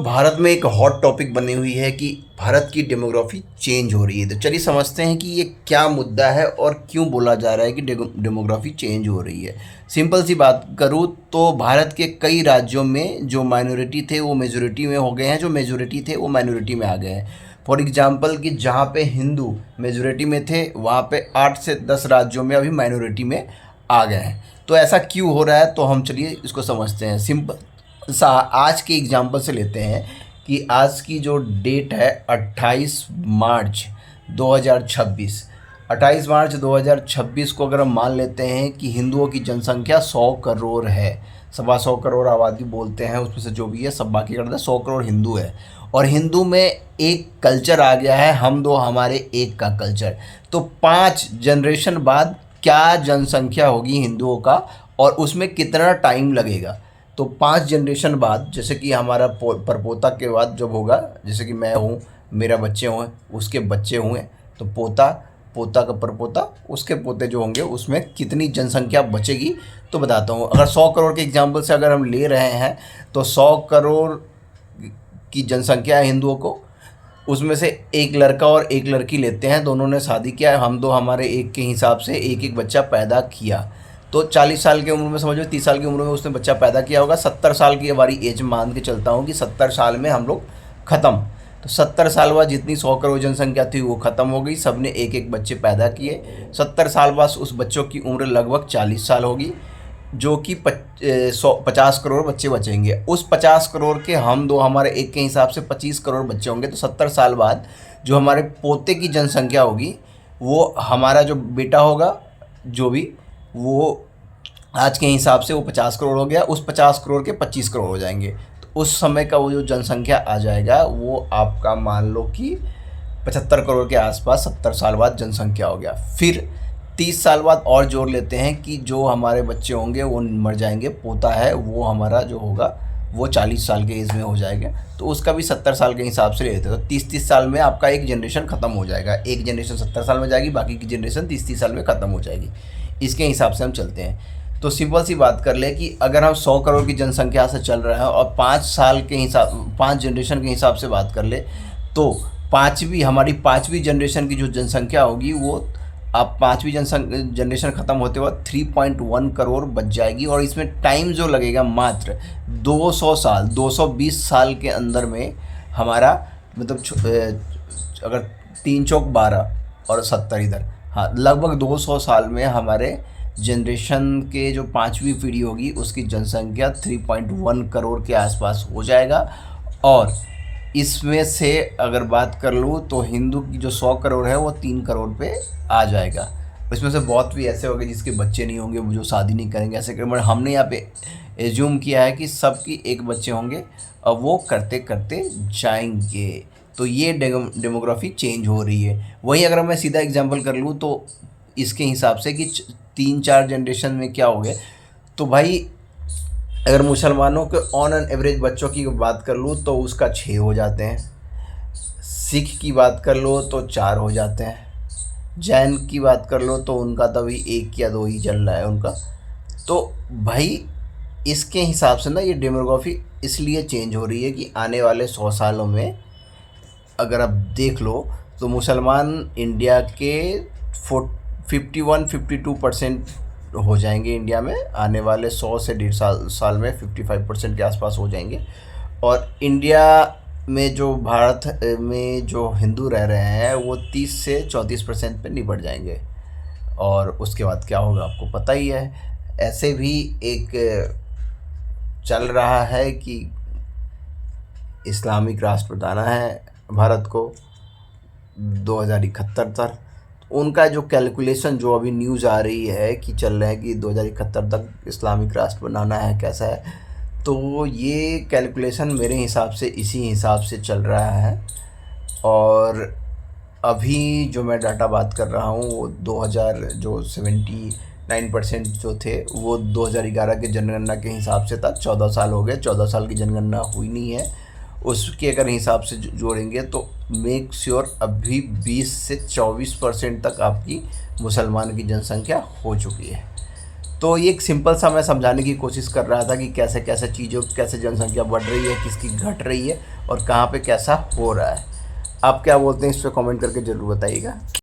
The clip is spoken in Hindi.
भारत में एक हॉट टॉपिक बनी हुई है कि भारत की डेमोग्राफी चेंज हो रही है। तो चलिए समझते हैं कि ये क्या मुद्दा है और क्यों बोला जा रहा है कि डेमोग्राफी चेंज हो रही है। सिंपल सी बात करूँ तो भारत के कई राज्यों में जो माइनॉरिटी थे वो मेजोरिटी में हो गए हैं, जो मेजोरिटी थे वो माइनॉरिटी में आ गए हैं। फॉर एग्जांपल कि जहाँ पे हिंदू मेजोरिटी में थे वहाँ पे 8 से 10 राज्यों में अभी माइनॉरिटी में आ गए हैं। तो ऐसा क्यों हो रहा है, तो हम चलिए इसको समझते हैं। सिंपल आज के एग्जांपल से लेते हैं कि आज की जो डेट है 28 मार्च 2026। 28 मार्च 2026 को अगर हम मान लेते हैं कि हिंदुओं की जनसंख्या 100 करोड़ है, 125 करोड़ आबादी बोलते हैं, उसमें से जो भी है सब बाकी करते हैं, 100 करोड़ हिंदू है। और हिंदू में एक कल्चर आ गया है, हम दो हमारे एक का कल्चर। तो 5 जनरेशन बाद क्या जनसंख्या होगी हिंदुओं का और उसमें कितना टाइम लगेगा। तो 5 जनरेशन बाद, जैसे कि हमारा परपोता के बाद जब होगा, जैसे कि मैं हूँ, मेरा बच्चे हुए, उसके बच्चे हुए, तो पोता, पोता का परपोता, उसके पोते जो होंगे उसमें कितनी जनसंख्या बचेगी तो बताता हूँ। अगर 100 करोड़ के एग्जाम्पल से अगर हम ले रहे हैं तो 100 करोड़ की जनसंख्या है हिंदुओं को, उसमें से एक लड़का और एक लड़की लेते हैं, दोनों ने शादी किया, हम दो हमारे एक के हिसाब से एक एक बच्चा पैदा किया। तो 40 साल की उम्र में, समझो 30 साल की उम्र में उसने बच्चा पैदा किया होगा। 70 साल की हमारी एज मान के चलता हूँ कि 70 साल में हम लोग ख़त्म। तो 70 साल बाद जितनी 100 करोड़ जनसंख्या थी वो ख़त्म हो गई, सब ने एक एक बच्चे पैदा किए। 70 साल बाद उस बच्चों की उम्र लगभग 40 साल होगी, जो कि 50 करोड़ बच्चे बचेंगे। उस 50 करोड़ के हम दो हमारे एक के हिसाब से 25 करोड़ बच्चे होंगे। तो 70 साल बाद जो हमारे पोते की जनसंख्या होगी, वो हमारा जो बेटा होगा, जो भी, वो आज के हिसाब से वो 50 करोड़ हो गया, उस 50 करोड़ के 25 करोड़ हो जाएंगे। तो उस समय का वो जो जनसंख्या आ जाएगा वो आपका मान लो कि 75 करोड़ के आसपास 70 साल बाद जनसंख्या हो गया। फिर 30 साल बाद और जोड़ लेते हैं कि जो हमारे बच्चे होंगे वो मर जाएंगे, पोता है वो हमारा जो होगा वो 40 साल के एज में हो जाएगा, तो उसका भी 70 साल के हिसाब से लेते हैं। तो 30-30 साल में आपका एक जनरेशन ख़त्म हो जाएगा। एक जनरेशन 70 साल में जाएगी, बाकी की जनरेशन 30-30 साल में ख़त्म हो जाएगी। इसके हिसाब से हम चलते हैं। तो सिंपल सी बात कर ले कि अगर हम 100 करोड़ की जनसंख्या से चल रहे हैं और 5 साल के हिसाब, 5 जनरेशन के हिसाब से बात कर ले, तो हमारी पाँचवीं जनरेशन की जो जनसंख्या होगी वो अब 5वीं जनरेशन ख़त्म होते वक्त 3.1 करोड़ बच जाएगी। और इसमें टाइम जो लगेगा मात्र 200 साल, 220 साल के अंदर में हमारा, मतलब अगर 3 चौक 12 और 70 इधर, हाँ, लगभग 200 साल में हमारे जनरेशन के जो 5वीं पीढ़ी होगी उसकी जनसंख्या 3.1 करोड़ के आसपास हो जाएगा। और इसमें से अगर बात कर लूँ तो हिंदू की जो 100 करोड़ है वो 3 करोड़ पे आ जाएगा। इसमें से बहुत भी ऐसे होंगे जिसके बच्चे नहीं होंगे, वो जो शादी नहीं करेंगे, ऐसे कर, मतलब हमने यहाँ पे एज्यूम किया है कि सबकी एक बच्चे होंगे और वो करते करते जाएंगे। तो ये डेमोग्राफी चेंज हो रही है। वहीं अगर मैं सीधा एग्जांपल कर लूँ तो इसके हिसाब से कि 3-4 जनरेशन में क्या हो गया, तो भाई अगर मुसलमानों के ऑन एन एवरेज बच्चों की बात कर लूँ तो उसका 6 हो जाते हैं। सिख की बात कर लो तो 4 हो जाते हैं। जैन की बात कर लो तो उनका तभी 1 या 2 ही चल रहा है उनका। तो भाई इसके हिसाब से ना ये डेमोग्राफी इसलिए चेंज हो रही है कि आने वाले 100 सालों में अगर आप देख लो तो मुसलमान इंडिया के 51-52% हो जाएंगे। इंडिया में आने वाले 100 से 1.5 साल में 55% के आसपास हो जाएंगे। और इंडिया में जो भारत में जो हिंदू रह रहे हैं वो 30 से 34% पे निपट जाएंगे। और उसके बाद क्या होगा आपको पता ही है। ऐसे भी एक चल रहा है कि इस्लामिक राष्ट्र बताना है भारत को 2071 तक। उनका जो कैलकुलेशन, जो अभी न्यूज़ आ रही है कि चल रहा है कि 2071 तक इस्लामिक राष्ट्र बनाना है, कैसा है, तो ये कैलकुलेशन मेरे हिसाब से इसी हिसाब से चल रहा है। और अभी जो मैं डाटा बात कर रहा हूँ वो 2000 जो 79% जो थे वो 2011 के जनगणना के हिसाब से था। 14 साल हो गए, 14 साल की जनगणना हुई नहीं है। उसके अगर हिसाब से जोड़ेंगे तो मेक श्योर अभी 20 से 24% तक आपकी मुसलमान की जनसंख्या हो चुकी है। तो ये एक सिंपल सा मैं समझाने की कोशिश कर रहा था कि कैसे कैसे चीज़ों कैसे जनसंख्या बढ़ रही है, किसकी घट रही है और कहाँ पे कैसा हो रहा है। आप क्या बोलते हैं इस पे कमेंट करके ज़रूर बताइएगा।